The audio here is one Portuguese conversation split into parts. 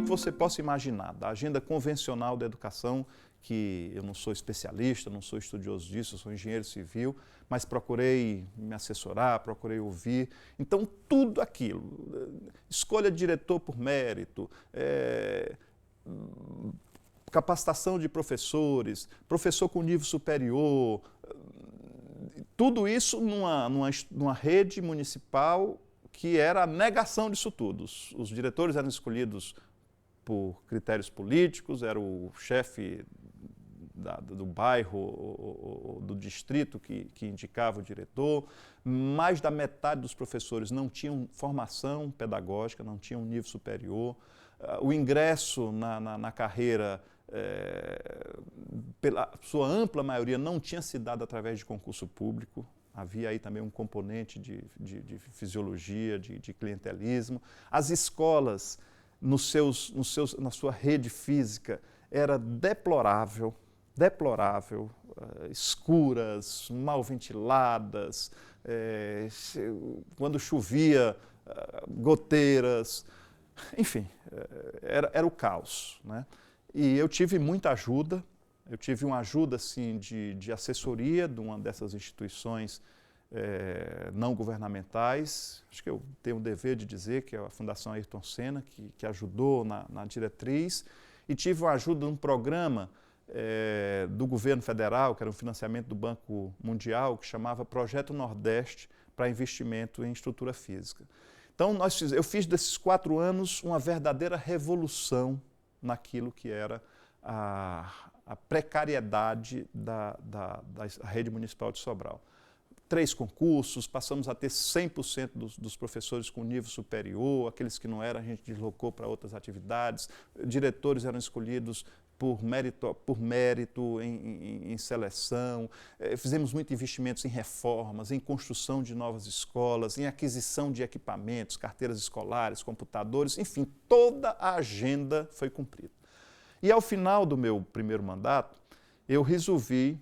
você possa imaginar, da agenda convencional da educação, que eu não sou especialista, não sou estudioso disso, eu sou engenheiro civil, mas procurei me assessorar, procurei ouvir. Então, tudo aquilo, escolha de diretor por mérito, capacitação de professores, professor com nível superior, tudo isso numa rede municipal que era a negação disso tudo. Os diretores eram escolhidos por critérios políticos, era o chefe do bairro ou do distrito que indicava o diretor. Mais da metade dos professores não tinham formação pedagógica, não tinham nível superior. O ingresso na carreira, pela sua ampla maioria, não tinha se dado através de concurso público. Havia aí também um componente de fisiologia, de clientelismo. As escolas, na sua rede física, era deplorável, escuras, mal ventiladas, quando chovia, goteiras, enfim, era o caos, né? E eu tive muita ajuda, eu tive uma ajuda assim, de assessoria de uma dessas instituições não governamentais. Acho que eu tenho o dever de dizer que é a Fundação Ayrton Senna, que ajudou na diretriz, e tive a ajuda de um programa do governo federal, que era um financiamento do Banco Mundial, que chamava Projeto Nordeste para investimento em estrutura física. Então, eu fiz desses 4 anos uma verdadeira revolução naquilo que era a precariedade da rede municipal de Sobral. 3 concursos, passamos a ter 100% dos professores com nível superior, aqueles que não eram a gente deslocou para outras atividades, diretores eram escolhidos por mérito em seleção, fizemos muitos investimentos em reformas, em construção de novas escolas, em aquisição de equipamentos, carteiras escolares, computadores, enfim, toda a agenda foi cumprida. E ao final do meu primeiro mandato, eu resolvi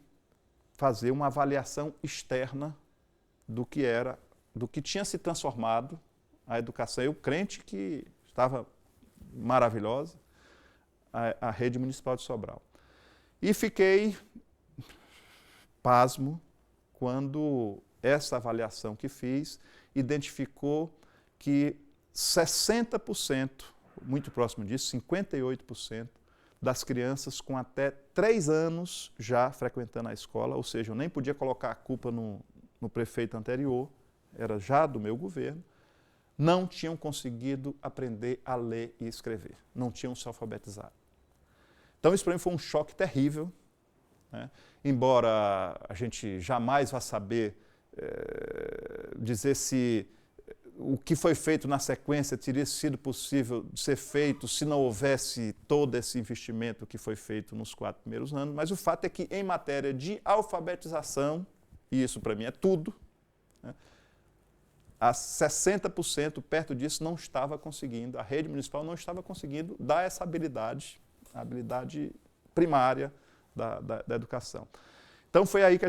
fazer uma avaliação externa do que tinha se transformado a educação. Eu, crente que estava maravilhosa, a rede municipal de Sobral. E fiquei pasmo quando essa avaliação que fiz identificou que 60%, muito próximo disso, 58%, das crianças com até 3 anos já frequentando a escola, ou seja, eu nem podia colocar a culpa no prefeito anterior, era já do meu governo, não tinham conseguido aprender a ler e escrever, não tinham se alfabetizado. Então isso para mim foi um choque terrível, né? Embora a gente jamais vá saber dizer se o que foi feito na sequência teria sido possível de ser feito se não houvesse todo esse investimento que foi feito nos 4 primeiros anos, mas o fato é que em matéria de alfabetização, e isso para mim é tudo, né, a 60%, perto disso, não estava conseguindo, a rede municipal não estava conseguindo dar essa habilidade, a habilidade primária da educação. Então foi aí que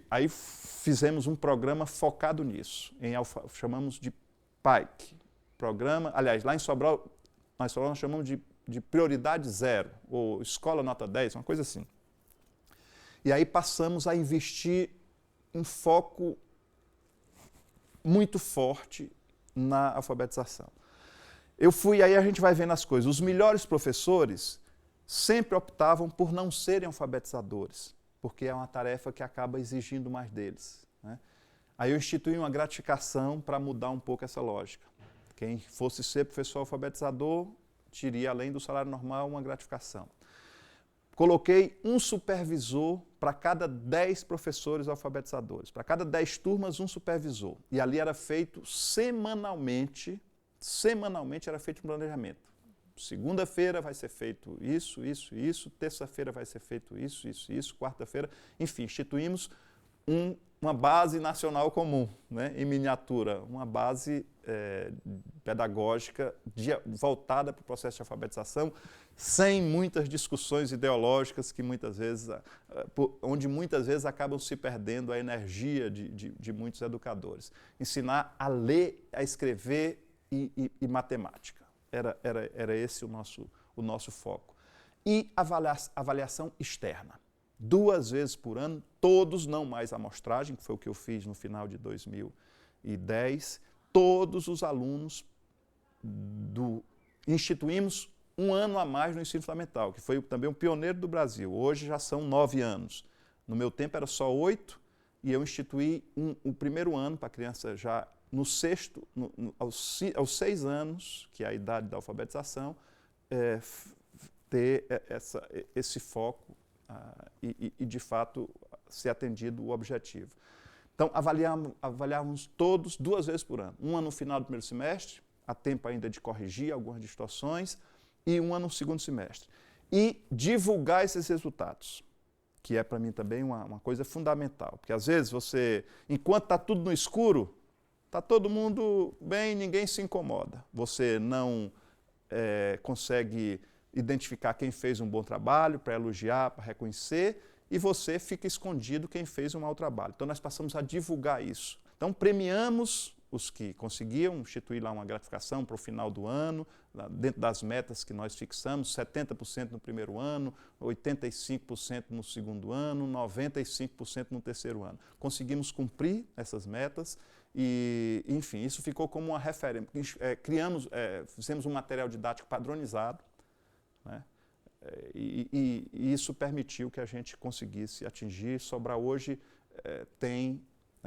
aí fizemos um programa focado nisso, chamamos de PAIC, programa, aliás, lá em Sobral nós chamamos de prioridade 0, ou escola nota 10, uma coisa assim. E aí passamos a investir em foco muito forte na alfabetização. Aí a gente vai vendo as coisas. Os melhores professores sempre optavam por não serem alfabetizadores, porque é uma tarefa que acaba exigindo mais deles, né? Aí eu instituí uma gratificação para mudar um pouco essa lógica. Quem fosse ser professor alfabetizador, teria, além do salário normal, uma gratificação. Coloquei um supervisor para cada 10 professores alfabetizadores. Para cada 10 turmas, um supervisor. E ali era feito semanalmente era feito um planejamento. Segunda-feira vai ser feito isso, terça-feira vai ser feito isso, quarta-feira, enfim, instituímos uma base nacional comum, né, em miniatura, uma base pedagógica voltada para o processo de alfabetização, sem muitas discussões ideológicas que onde muitas vezes acabam se perdendo a energia de muitos educadores. Ensinar a ler, a escrever e matemática. Era esse o o nosso foco. E avaliação externa. 2 vezes por ano, todos, não mais a amostragem, que foi o que eu fiz no final de 2010, todos os alunos instituímos 1 ano a mais no ensino fundamental, que foi também um pioneiro do Brasil. Hoje já são 9 anos. No meu tempo era só 8, e eu instituí o primeiro ano para a criança já no sexto, aos 6 anos, que é a idade da alfabetização, ter esse foco e, de fato, ser atendido o objetivo. Então, avaliávamos todos 2 vezes por ano. 1 ano no final do primeiro semestre, há tempo ainda de corrigir algumas distorções, e 1 ano no segundo semestre. E divulgar esses resultados, que é para mim também uma coisa fundamental. Porque às vezes você, enquanto está tudo no escuro, está todo mundo bem, ninguém se incomoda. Você não consegue identificar quem fez um bom trabalho, para elogiar, para reconhecer, e você fica escondido quem fez um mau trabalho. Então nós passamos a divulgar isso. Então premiamos os que conseguiam instituir lá uma gratificação para o final do ano, dentro das metas que nós fixamos, 70% no primeiro ano, 85% no segundo ano, 95% no terceiro ano. Conseguimos cumprir essas metas e, enfim, isso ficou como uma referência. Fizemos um material didático padronizado, né? E isso permitiu que a gente conseguisse atingir. Sobral hoje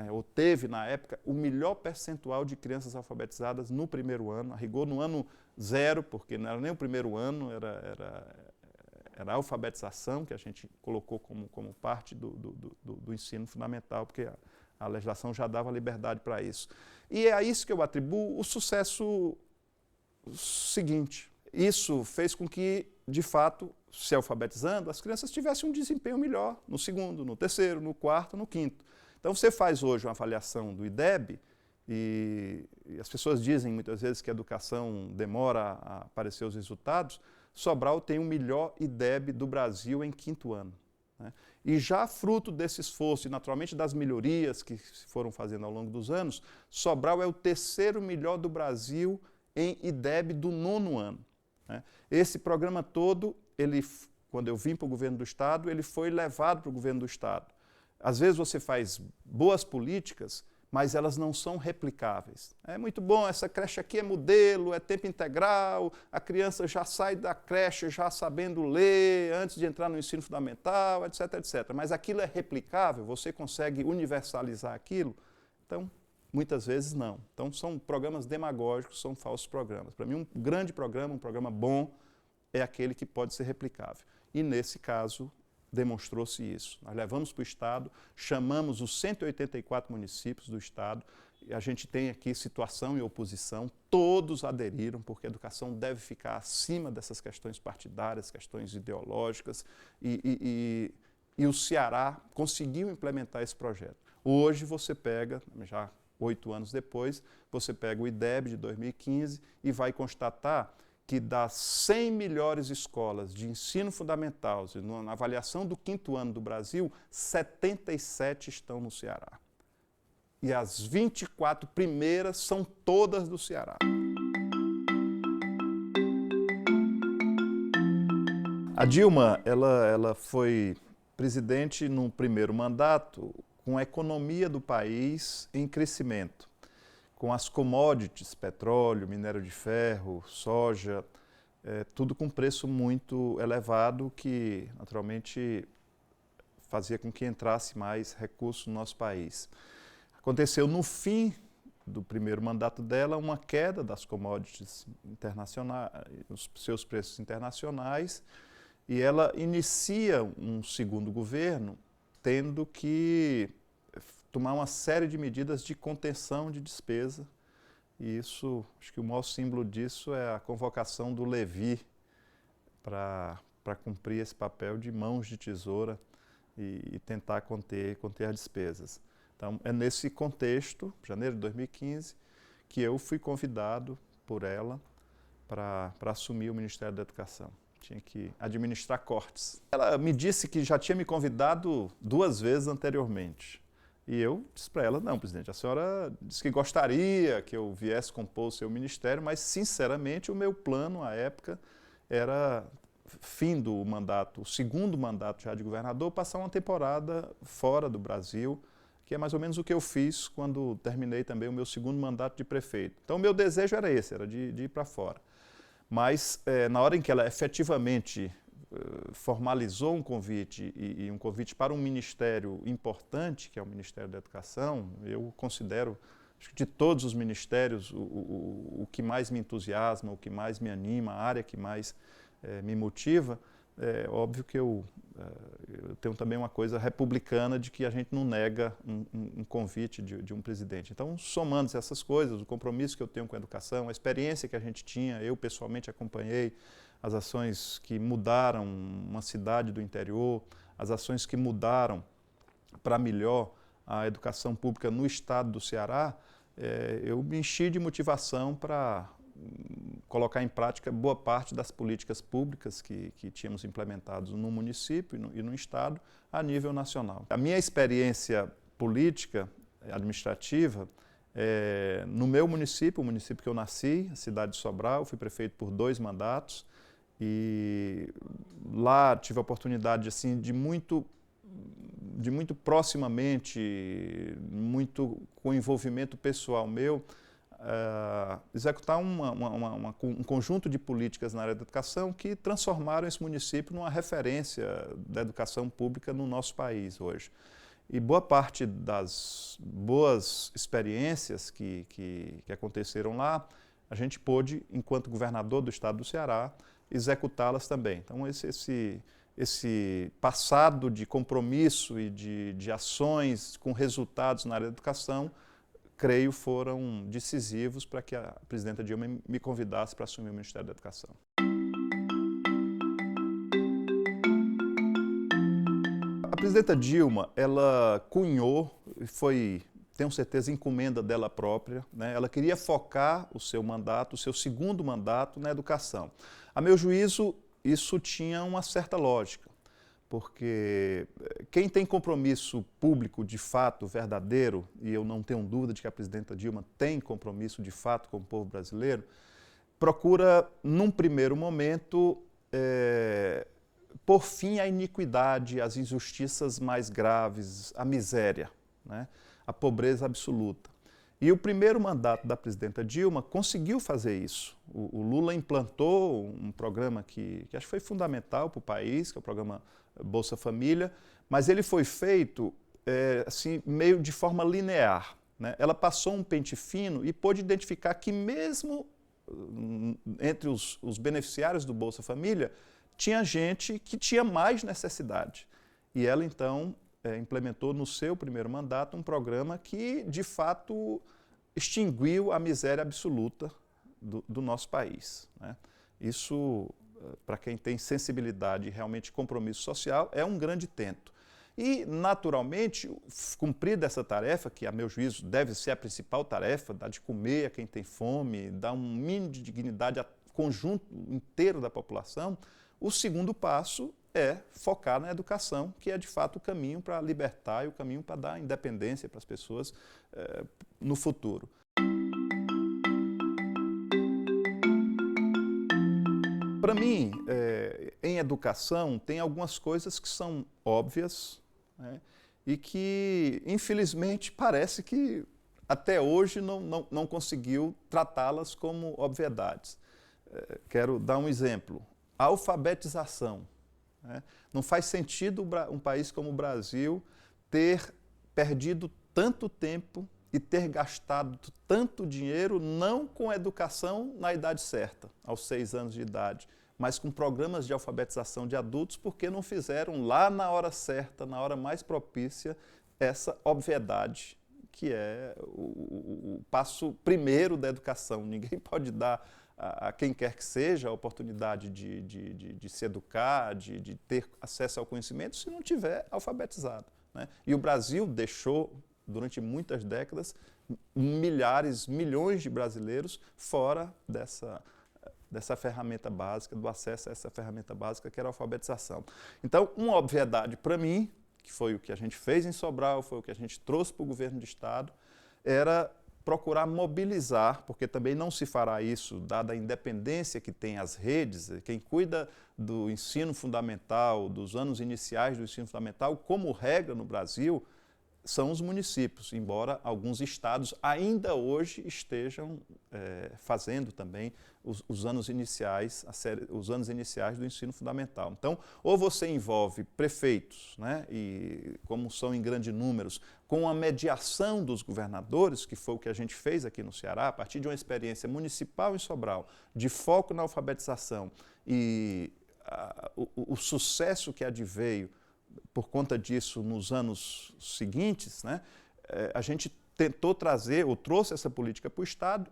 ou teve na época o melhor percentual de crianças alfabetizadas no primeiro ano, a rigor no ano 0, porque não era nem o primeiro ano, era a alfabetização que a gente colocou como parte do ensino fundamental, porque a legislação já dava liberdade para isso. E é a isso que eu atribuo o sucesso seguinte. Isso fez com que, de fato, se alfabetizando, as crianças tivessem um desempenho melhor no segundo, no terceiro, no quarto, no quinto. Então, você faz hoje uma avaliação do IDEB e as pessoas dizem muitas vezes que a educação demora a aparecer os resultados. Sobral tem o melhor IDEB do Brasil em 5º ano, né? E já fruto desse esforço e, naturalmente, das melhorias que se foram fazendo ao longo dos anos, Sobral é o 3º melhor do Brasil em IDEB do 9º ano, né? Esse programa todo, quando eu vim para o governo do Estado, ele foi levado para o governo do Estado. Às vezes você faz boas políticas, mas elas não são replicáveis. É muito bom, essa creche aqui é modelo, é tempo integral, a criança já sai da creche já sabendo ler antes de entrar no ensino fundamental, etc, etc. Mas aquilo é replicável, você consegue universalizar aquilo? Então, muitas vezes não. Então, são programas demagógicos, são falsos programas. Para mim, um grande programa, um programa bom, é aquele que pode ser replicável. E, nesse caso, demonstrou-se isso. Nós levamos para o Estado, chamamos os 184 municípios do Estado, e a gente tem aqui situação e oposição, todos aderiram, porque a educação deve ficar acima dessas questões partidárias, questões ideológicas, e o Ceará conseguiu implementar esse projeto. Hoje você pega, já 8 anos depois, você pega o IDEB de 2015 e vai constatar que das 100 melhores escolas de ensino fundamental, na avaliação do 5º ano do Brasil, 77 estão no Ceará. E as 24 primeiras são todas do Ceará. A Dilma, ela foi presidente no primeiro mandato com a economia do país em crescimento, com as commodities, petróleo, minério de ferro, soja, tudo com preço muito elevado que, naturalmente, fazia com que entrasse mais recursos no nosso país. Aconteceu no fim do primeiro mandato dela uma queda das commodities internacionais, os seus preços internacionais, e ela inicia um segundo governo tendo que tomar uma série de medidas de contenção de despesa, e isso, acho que o maior símbolo disso é a convocação do Levi para cumprir esse papel de mãos de tesoura e tentar conter as despesas. Então, é nesse contexto, janeiro de 2015, que eu fui convidado por ela para assumir o Ministério da Educação. Tinha que administrar cortes. Ela me disse que já tinha me convidado 2 vezes anteriormente. E eu disse para ela, não, presidente, a senhora disse que gostaria que eu viesse compor o seu ministério, mas, sinceramente, o meu plano, à época, era, fim do mandato, o segundo mandato já de governador, passar uma temporada fora do Brasil, que é mais ou menos o que eu fiz quando terminei também o meu segundo mandato de prefeito. Então, o meu desejo era esse, era de ir para fora. Mas, na hora em que ela efetivamente formalizou um convite, e um convite para um ministério importante, que é o Ministério da Educação, eu considero, acho que de todos os ministérios, o que mais me entusiasma, o que mais me anima, a área que mais me motiva. É óbvio que eu tenho também uma coisa republicana de que a gente não nega um convite de um presidente. Então, somando essas coisas, o compromisso que eu tenho com a educação, a experiência que a gente tinha, eu pessoalmente acompanhei as ações que mudaram uma cidade do interior, as ações que mudaram para melhor a educação pública no estado do Ceará, eu me enchi de motivação para colocar em prática boa parte das políticas públicas que tínhamos implementados no município e no estado a nível nacional. A minha experiência política, administrativa, no meu município, o município que eu nasci, a cidade de Sobral, fui prefeito por 2 mandatos e lá tive a oportunidade assim, de muito proximamente, muito com envolvimento pessoal meu, executar um conjunto de políticas na área da educação que transformaram esse município numa referência da educação pública no nosso país hoje. E boa parte das boas experiências que aconteceram lá, a gente pôde, enquanto governador do estado do Ceará, executá-las também. Então, esse passado de compromisso e de ações com resultados na área da educação, creio, foram decisivos para que a presidenta Dilma me convidasse para assumir o Ministério da Educação. A presidenta Dilma, ela cunhou, e tenho certeza, encomenda dela própria, né? Ela queria focar o seu mandato, o seu segundo mandato, na educação. A meu juízo, isso tinha uma certa lógica, porque quem tem compromisso público de fato verdadeiro, e eu não tenho dúvida de que a presidenta Dilma tem compromisso de fato com o povo brasileiro, procura, num primeiro momento, pôr fim à iniquidade, às injustiças mais graves, à miséria, né? À pobreza absoluta. E o primeiro mandato da presidenta Dilma conseguiu fazer isso. O Lula implantou um programa que acho que foi fundamental para o país, que é o programa Bolsa Família, mas ele foi feito assim, meio de forma linear, né? Ela passou um pente fino e pôde identificar que mesmo entre os beneficiários do Bolsa Família, tinha gente que tinha mais necessidade. E ela, então, implementou no seu primeiro mandato um programa que, de fato, extinguiu a miséria absoluta do nosso país, né? Isso, para quem tem sensibilidade e realmente compromisso social, é um grande tento. E, naturalmente, cumprida essa tarefa, que, a meu juízo, deve ser a principal tarefa, dar de comer a quem tem fome, dar um mínimo de dignidade ao conjunto inteiro da população, o segundo passo é focar na educação, que é, de fato, o caminho para libertar e o caminho para dar independência para as pessoas no futuro. Para mim, em educação, tem algumas coisas que são óbvias, né, e que, infelizmente, parece que até hoje não conseguiu tratá-las como obviedades. Quero dar um exemplo. A alfabetização, né? Não faz sentido um país como o Brasil ter perdido tanto tempo e ter gastado tanto dinheiro não com educação na idade certa, aos 6 anos de idade, mas com programas de alfabetização de adultos, porque não fizeram lá na hora certa, na hora mais propícia, essa obviedade, que é o passo primeiro da educação. Ninguém pode dar a quem quer que seja a oportunidade de se educar, de ter acesso ao conhecimento, se não tiver alfabetizado, né? E o Brasil deixou, durante muitas décadas, milhares, milhões de brasileiros fora dessa ferramenta básica, do acesso a essa ferramenta básica que era a alfabetização. Então, uma obviedade para mim, que foi o que a gente fez em Sobral, foi o que a gente trouxe para o governo de Estado, era procurar mobilizar, porque também não se fará isso, dada a independência que tem as redes, quem cuida do ensino fundamental, dos anos iniciais do ensino fundamental, como regra no Brasil, são os municípios, embora alguns estados ainda hoje estejam fazendo também os anos iniciais, os anos iniciais do ensino fundamental. Então, ou você envolve prefeitos, né, e como são em grandes números, com a mediação dos governadores, que foi o que a gente fez aqui no Ceará, a partir de uma experiência municipal em Sobral, de foco na alfabetização e o sucesso que adveio por conta disso nos anos seguintes, né, a gente tentou trazer, ou trouxe essa política para o Estado,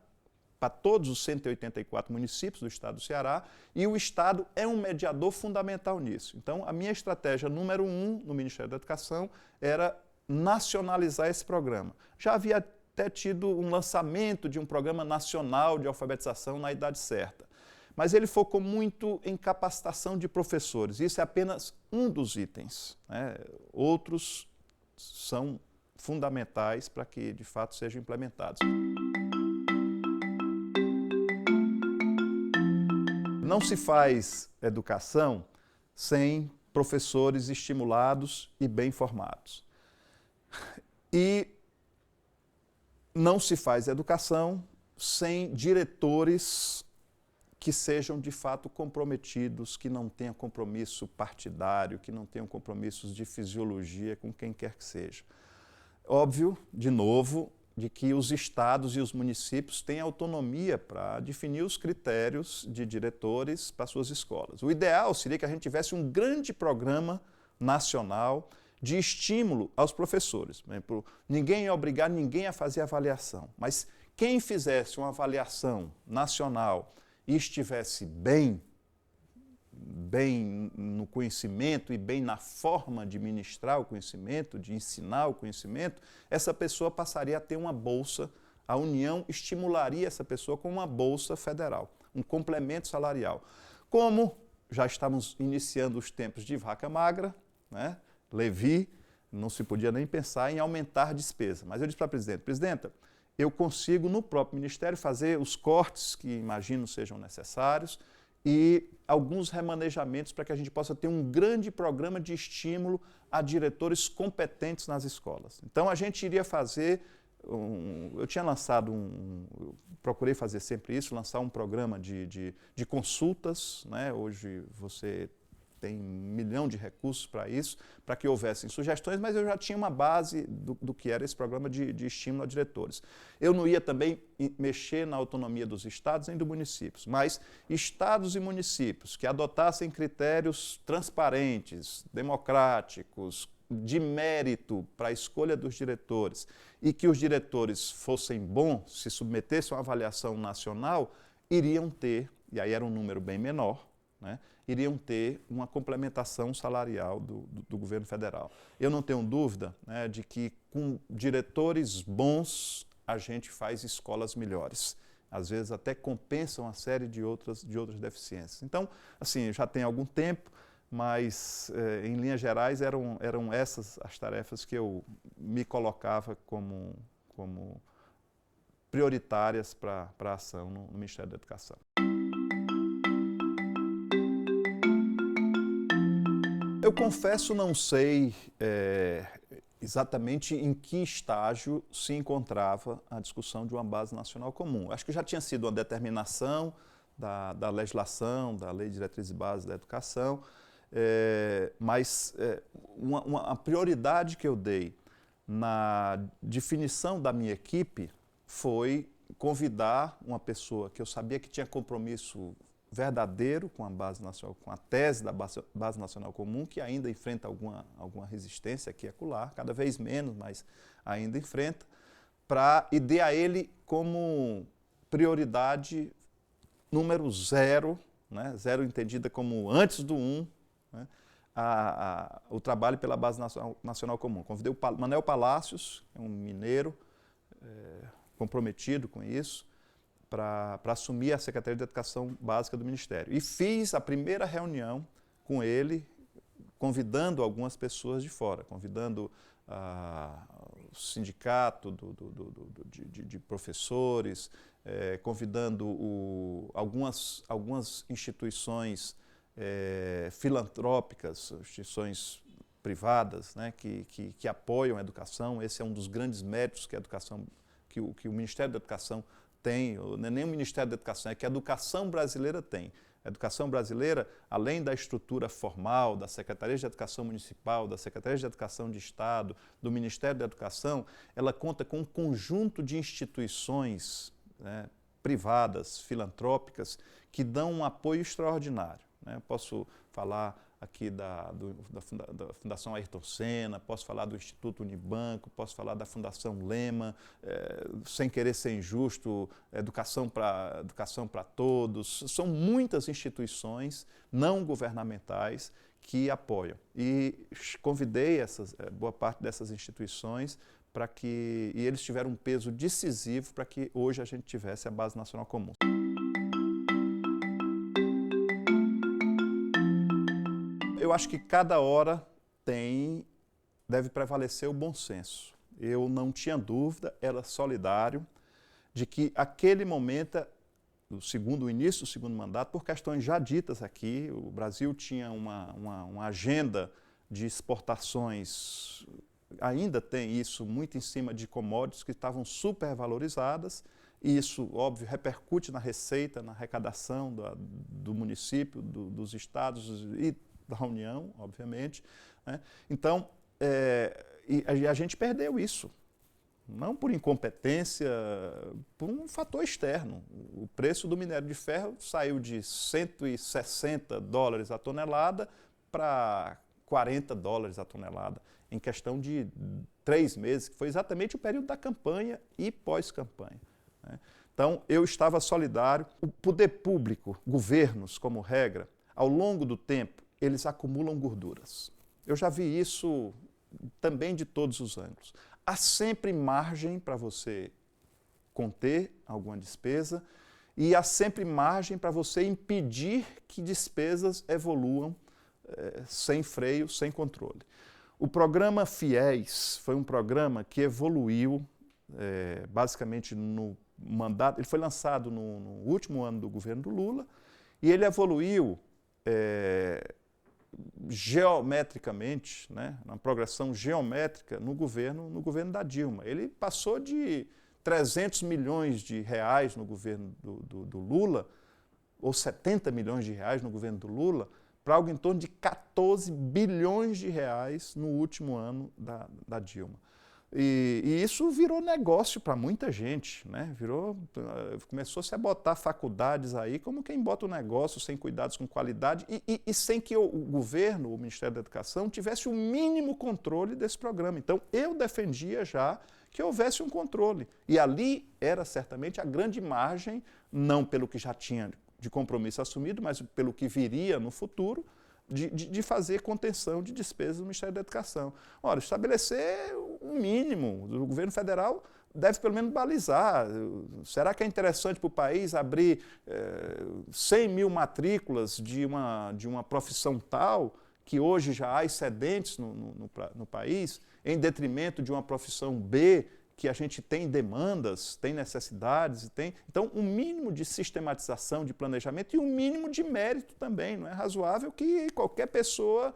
para todos os 184 municípios do Estado do Ceará, e o Estado é um mediador fundamental nisso. Então, a minha estratégia número 1 no Ministério da Educação era nacionalizar esse programa. Já havia até tido um lançamento de um programa nacional de alfabetização na idade certa. Mas ele focou muito em capacitação de professores. Isso é apenas um dos itens, né? Outros são fundamentais para que, de fato, sejam implementados. Não se faz educação sem professores estimulados e bem formados. E não se faz educação sem diretores que sejam de fato comprometidos, que não tenham compromisso partidário, que não tenham compromissos de fisiologia com quem quer que seja. Óbvio, de novo, de que os estados e os municípios têm autonomia para definir os critérios de diretores para suas escolas. O ideal seria que a gente tivesse um grande programa nacional de estímulo aos professores. Ninguém ia obrigar ninguém a fazer avaliação, mas quem fizesse uma avaliação nacional e estivesse bem no conhecimento e bem na forma de ministrar o conhecimento, de ensinar o conhecimento, essa pessoa passaria a ter uma bolsa, a União estimularia essa pessoa com uma bolsa federal, um complemento salarial. Como já estamos iniciando os tempos de vaca magra, né? Levi, não se podia nem pensar em aumentar a despesa. Mas eu disse para a presidenta, presidenta, eu consigo no próprio Ministério fazer os cortes que imagino sejam necessários e alguns remanejamentos para que a gente possa ter um grande programa de estímulo a diretores competentes nas escolas. Então a gente iria fazer, eu tinha lançado eu procurei fazer sempre isso, lançar um programa de consultas, né? Hoje você tem 1 milhão de recursos para isso, para que houvessem sugestões, mas eu já tinha uma base do que era esse programa de estímulo a diretores. Eu não ia também mexer na autonomia dos estados nem dos municípios, mas estados e municípios que adotassem critérios transparentes, democráticos, de mérito para a escolha dos diretores e que os diretores fossem bons, se submetessem a uma avaliação nacional, iriam ter, e aí era um número bem menor, né, iriam ter uma complementação salarial do governo federal. Eu não tenho dúvida, né, de que com diretores bons a gente faz escolas melhores. Às vezes até compensam uma série de outras deficiências. Então, assim, já tem algum tempo, mas em linhas gerais eram essas as tarefas que eu me colocava como prioritárias para a ação no Ministério da Educação. Eu confesso não sei exatamente em que estágio se encontrava a discussão de uma base nacional comum. Acho que já tinha sido uma determinação da legislação, da Lei de Diretrizes e Bases da Educação, mas a prioridade que eu dei na definição da minha equipe foi convidar uma pessoa que eu sabia que tinha compromisso verdadeiro com a base nacional, com a tese da base nacional comum, que ainda enfrenta alguma resistência aqui e acolá, cada vez menos, mas ainda enfrenta, e dê a ele como prioridade número 0, né, 0 entendida como antes do 1, né, o trabalho pela base nacional comum. Convidei o Manel Palácios, um mineiro comprometido com isso, para assumir a Secretaria de Educação Básica do Ministério. E fiz a primeira reunião com ele, convidando algumas pessoas de fora, convidando sindicato de professores, convidando algumas instituições filantrópicas, instituições privadas, né, que apoiam a educação. Esse é um dos grandes méritos que a educação, que o Ministério da Educação tem, não é nem o Ministério da Educação, é que a educação brasileira tem. A educação brasileira, além da estrutura formal, da Secretaria de Educação Municipal, da Secretaria de Educação de Estado, do Ministério da Educação, ela conta com um conjunto de instituições, né, privadas, filantrópicas, que dão um apoio extraordinário, né? Eu posso falar aqui da Fundação Ayrton Senna, posso falar do Instituto Unibanco, posso falar da Fundação Lema, sem querer ser injusto, Educação para Todos. São muitas instituições não governamentais que apoiam. E convidei boa parte dessas instituições e eles tiveram um peso decisivo para que hoje a gente tivesse a Base Nacional Comum. Eu acho que cada hora deve prevalecer o bom senso. Eu não tinha dúvida, era solidário, de que aquele momento, o início do segundo mandato, por questões já ditas aqui, o Brasil tinha uma agenda de exportações, ainda tem isso, muito em cima de commodities que estavam supervalorizadas, e isso, óbvio, repercute na receita, na arrecadação do município, dos estados e da União, obviamente, né? Então, a gente perdeu isso, não por incompetência, por um fator externo. O preço do minério de ferro saiu de $160 a tonelada para $40 a tonelada, em questão de 3 meses, que foi exatamente o período da campanha e pós-campanha, né? Então, eu estava solidário. O poder público, governos, como regra, ao longo do tempo, eles acumulam gorduras. Eu já vi isso também de todos os ângulos. Há sempre margem para você conter alguma despesa e há sempre margem para você impedir que despesas evoluam sem freio, sem controle. O programa FIES foi um programa que evoluiu basicamente no mandato. Ele foi lançado no último ano do governo do Lula e ele evoluiu geometricamente, né, uma progressão geométrica no governo da Dilma. Ele passou de 300 milhões de reais no governo do Lula, ou 70 milhões de reais no governo do Lula, para algo em torno de 14 bilhões de reais no último ano da Dilma. E isso virou negócio para muita gente, né? Começou-se a botar faculdades aí como quem bota o negócio sem cuidados com qualidade e sem que o governo, o Ministério da Educação, tivesse o mínimo controle desse programa. Então, eu defendia já que houvesse um controle. E ali era certamente a grande margem, não pelo que já tinha de compromisso assumido, mas pelo que viria no futuro, de fazer contenção de despesas do Ministério da Educação. Ora, estabelecer um mínimo, o governo federal deve pelo menos balizar. Será que é interessante para o país abrir 100 mil matrículas de uma profissão tal, que hoje já há excedentes no país, em detrimento de uma profissão B, que a gente tem demandas, tem necessidades, então um mínimo de sistematização, de planejamento e um mínimo de mérito também. Não é razoável que qualquer pessoa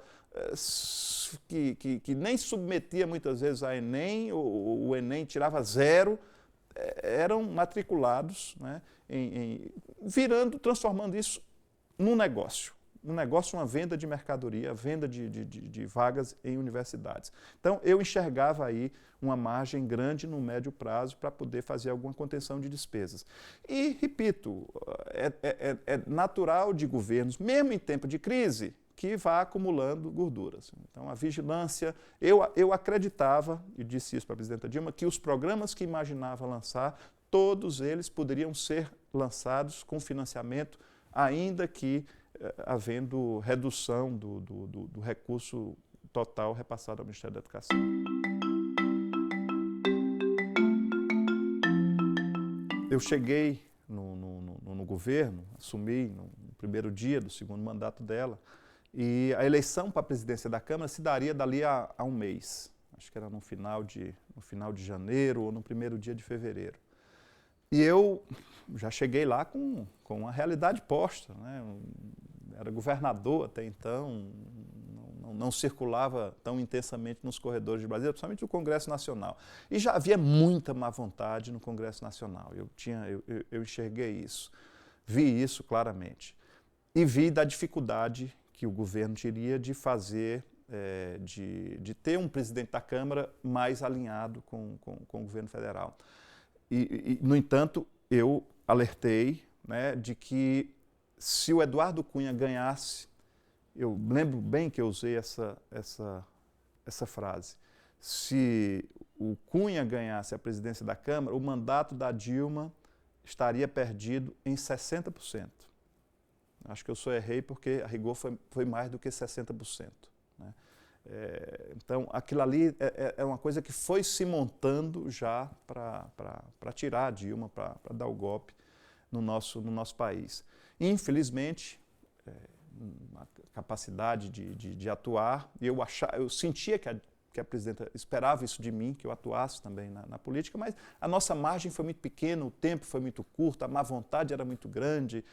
que nem submetia muitas vezes a Enem, ou o Enem tirava 0, eram matriculados, né, transformando isso num negócio. Uma venda de mercadoria, venda de vagas em universidades. Então, eu enxergava aí uma margem grande no médio prazo para poder fazer alguma contenção de despesas. E, repito, é natural de governos, mesmo em tempo de crise, que vá acumulando gorduras. Então, a vigilância, eu acreditava, e disse isso para a presidenta Dilma, que os programas que imaginava lançar, todos eles poderiam ser lançados com financiamento, ainda que havendo redução do recurso total repassado ao Ministério da Educação. Eu cheguei no governo, assumi no primeiro dia do segundo mandato dela, e a eleição para a presidência da Câmara se daria dali a um mês. acho que era no final de janeiro ou no primeiro dia de fevereiro. E eu já cheguei lá com a realidade posta, né? Eu era governador até então, não circulava tão intensamente nos corredores de Brasília, principalmente no Congresso Nacional. E já havia muita má vontade no Congresso Nacional, eu enxerguei isso, vi isso claramente. E vi da dificuldade que o governo teria de fazer, de ter um presidente da Câmara mais alinhado com o governo federal. No entanto, eu alertei, né, de que se o Eduardo Cunha ganhasse, eu lembro bem que eu usei essa frase, se o Cunha ganhasse a presidência da Câmara, o mandato da Dilma estaria perdido em 60%. Acho que eu só errei porque a rigor foi mais do que 60%. Né? Então, aquilo ali é uma coisa que foi se montando já para tirar a Dilma, para dar o golpe no nosso país. Infelizmente, a capacidade de atuar, e eu sentia que a presidenta esperava isso de mim, que eu atuasse também na política, mas a nossa margem foi muito pequena, o tempo foi muito curto, a má vontade era muito grande,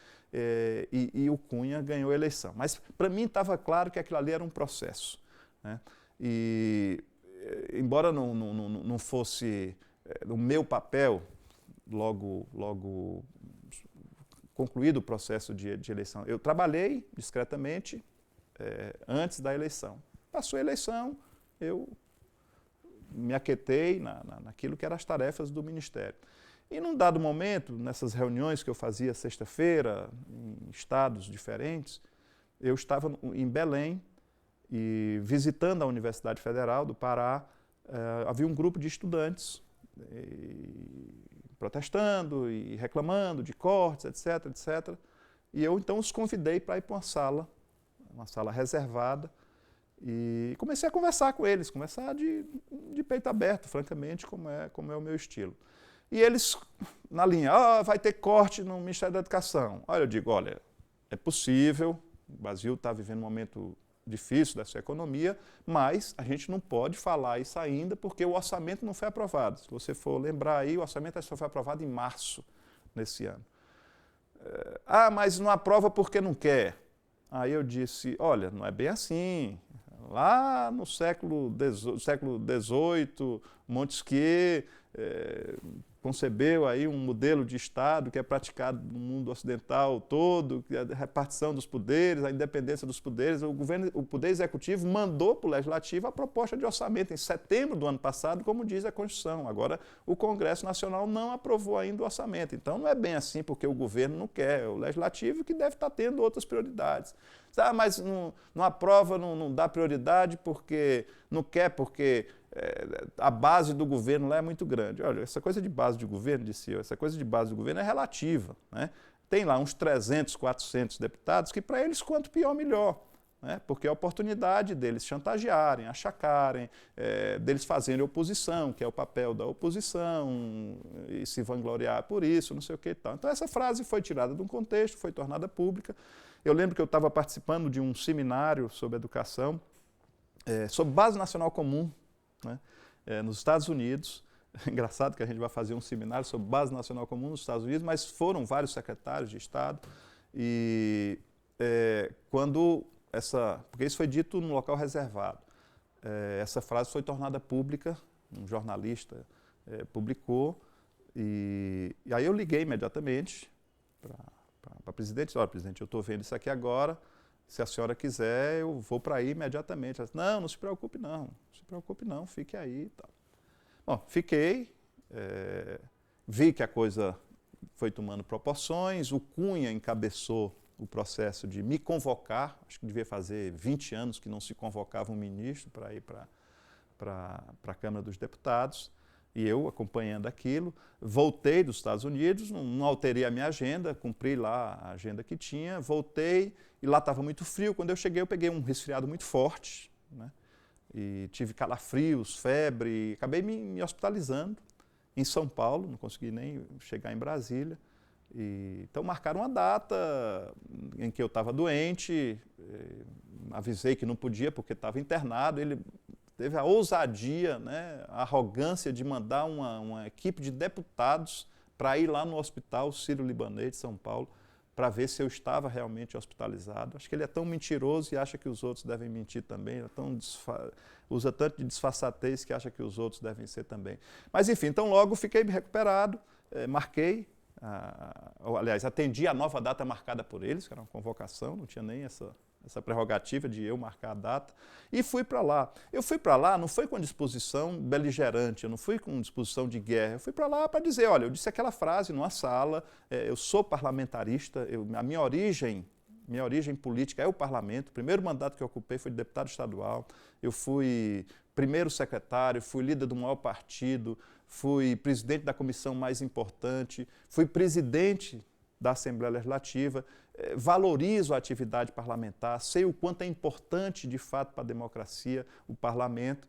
e o Cunha ganhou a eleição. Mas, para mim, estava claro que aquilo ali era um processo. Né? E, embora não fosse o meu papel, logo concluído o processo de eleição, eu trabalhei discretamente antes da eleição. Passou a eleição, eu me aquetei naquilo que eram as tarefas do Ministério. E num dado momento, nessas reuniões que eu fazia sexta-feira, em estados diferentes, eu estava em Belém e visitando a Universidade Federal do Pará, havia um grupo de estudantes protestando e reclamando de cortes, etc, etc. E eu então os convidei para ir para uma sala reservada, e comecei a conversar com eles, conversar de peito aberto, francamente, como é o meu estilo. E eles, na linha, vai ter corte no Ministério da Educação. Olha, eu digo, olha, é possível, o Brasil está vivendo um momento difícil da sua economia, mas a gente não pode falar isso ainda porque o orçamento não foi aprovado. Se você for lembrar aí, o orçamento só foi aprovado em março desse ano. Mas não aprova porque não quer. Aí eu disse, olha, não é bem assim. Lá no século XVIII, Montesquieu concebeu aí um modelo de Estado que é praticado no mundo ocidental todo, que é a repartição dos poderes, a independência dos poderes. O Poder Executivo mandou para o Legislativo a proposta de orçamento em setembro do ano passado, como diz a Constituição. Agora, o Congresso Nacional não aprovou ainda o orçamento. Então, não é bem assim porque o governo não quer, é o Legislativo que deve estar tendo outras prioridades. Mas não aprova, não dá prioridade porque não quer, porque a base do governo lá é muito grande. Olha, essa coisa de base de governo, disse eu, essa coisa de base do governo é relativa. Né? Tem lá uns 300, 400 deputados que para eles quanto pior, melhor. Né? Porque é a oportunidade deles chantagearem, achacarem, deles fazerem oposição, que é o papel da oposição, e se vangloriar por isso, não sei o que e tal. Então essa frase foi tirada de um contexto, foi tornada pública. Eu lembro que eu estava participando de um seminário sobre educação, sobre base nacional comum, né, nos Estados Unidos. É engraçado que a gente vai fazer um seminário sobre base nacional comum nos Estados Unidos, mas foram vários secretários de Estado. E porque isso foi dito num local reservado, essa frase foi tornada pública, um jornalista publicou, e aí eu liguei imediatamente para a presidente, olha, presidente, eu estou vendo isso aqui agora, se a senhora quiser, eu vou para aí imediatamente. Ela disse, não se preocupe não, fique aí e tal. Bom, fiquei, vi que a coisa foi tomando proporções, o Cunha encabeçou o processo de me convocar, acho que devia fazer 20 anos que não se convocava um ministro para ir para a Câmara dos Deputados, e eu acompanhando aquilo, voltei dos Estados Unidos, não alterei a minha agenda, cumpri lá a agenda que tinha, voltei, e lá estava muito frio. Quando eu cheguei, eu peguei um resfriado muito forte, né? E tive calafrios, febre, acabei me hospitalizando em São Paulo, não consegui nem chegar em Brasília. Então marcaram uma data em que eu estava doente, avisei que não podia porque estava internado. teve a ousadia, né, a arrogância de mandar uma equipe de deputados para ir lá no hospital Sírio-Libanês de São Paulo para ver se eu estava realmente hospitalizado. Acho que ele é tão mentiroso e acha que os outros devem mentir também, usa tanto de disfarçatez que acha que os outros devem ser também. Mas enfim, então logo fiquei recuperado, marquei, aliás, atendi a nova data marcada por eles, que era uma convocação, não tinha nem essa prerrogativa de eu marcar a data, e fui para lá. Eu fui para lá, não foi com disposição beligerante, eu não fui com disposição de guerra, eu fui para lá para dizer, olha, eu disse aquela frase numa sala, eu sou parlamentarista, a minha origem política é o parlamento, o primeiro mandato que eu ocupei foi de deputado estadual, eu fui primeiro secretário, fui líder do maior partido, fui presidente da comissão mais importante, fui presidente da Assembleia Legislativa, valorizo a atividade parlamentar, sei o quanto é importante, de fato, para a democracia o parlamento,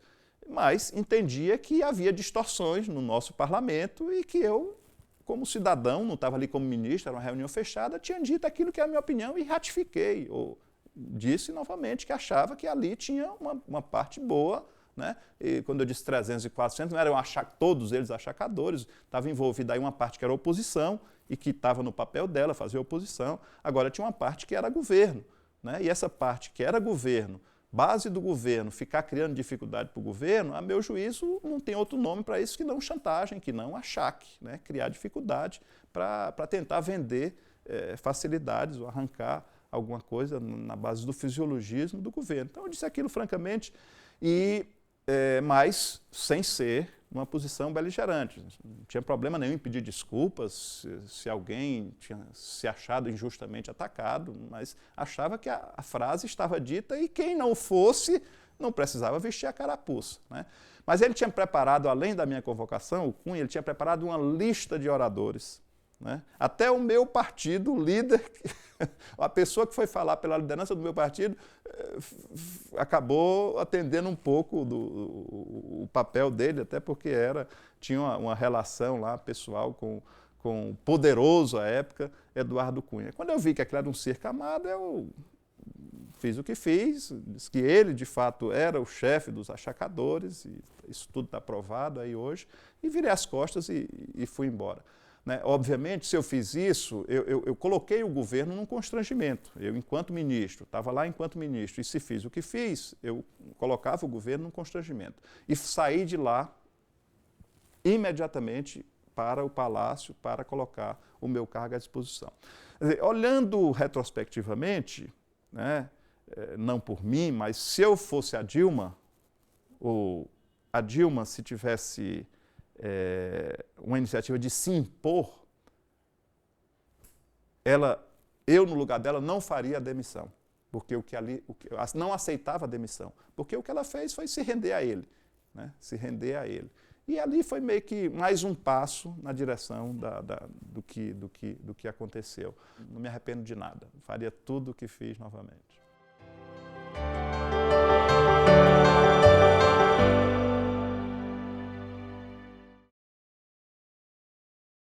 mas entendia que havia distorções no nosso parlamento e que eu, como cidadão, não estava ali como ministro, era uma reunião fechada, tinha dito aquilo que é a minha opinião e ratifiquei, ou disse novamente que achava que ali tinha uma parte boa, né? E quando eu disse 300 e 400, não eram todos eles achacadores, estava envolvida aí uma parte que era oposição e que estava no papel dela fazer oposição, agora tinha uma parte que era governo, né? E essa parte que era governo, base do governo, ficar criando dificuldade para o governo, a meu juízo não tem outro nome para isso que não chantagem, que não achaque, né? Criar dificuldade para tentar vender facilidades ou arrancar alguma coisa na base do fisiologismo do governo. Então eu disse aquilo francamente, mas sem ser uma posição beligerante. Não tinha problema nenhum em pedir desculpas se alguém tinha se achado injustamente atacado, mas achava que a frase estava dita e quem não fosse não precisava vestir a carapuça, né? Mas ele tinha preparado, além da minha convocação, o Cunha, ele tinha preparado uma lista de oradores, né? Até o meu partido, o líder, a pessoa que foi falar pela liderança do meu partido, acabou atendendo um pouco o papel dele, até porque tinha uma relação lá pessoal com o poderoso, à época, Eduardo Cunha. Quando eu vi que aquilo era um circo armado, eu fiz o que fiz, disse que ele, de fato, era o chefe dos achacadores, e isso tudo está provado aí hoje, e virei as costas e fui embora. Né? Obviamente, se eu fiz isso, eu coloquei o governo num constrangimento. Eu, enquanto ministro, estava lá enquanto ministro, e se fiz o que fiz, eu colocava o governo num constrangimento. E saí de lá imediatamente para o Palácio para colocar o meu cargo à disposição. Quer dizer, olhando retrospectivamente, né, não por mim, mas se eu fosse a Dilma, ou a Dilma, se tivesse uma iniciativa de se impor, eu, no lugar dela, não faria a demissão, porque não aceitava a demissão, porque o que ela fez foi se render a ele, né? Se render a ele. E ali foi meio que mais um passo na direção do que aconteceu. Não me arrependo de nada, faria tudo o que fiz novamente.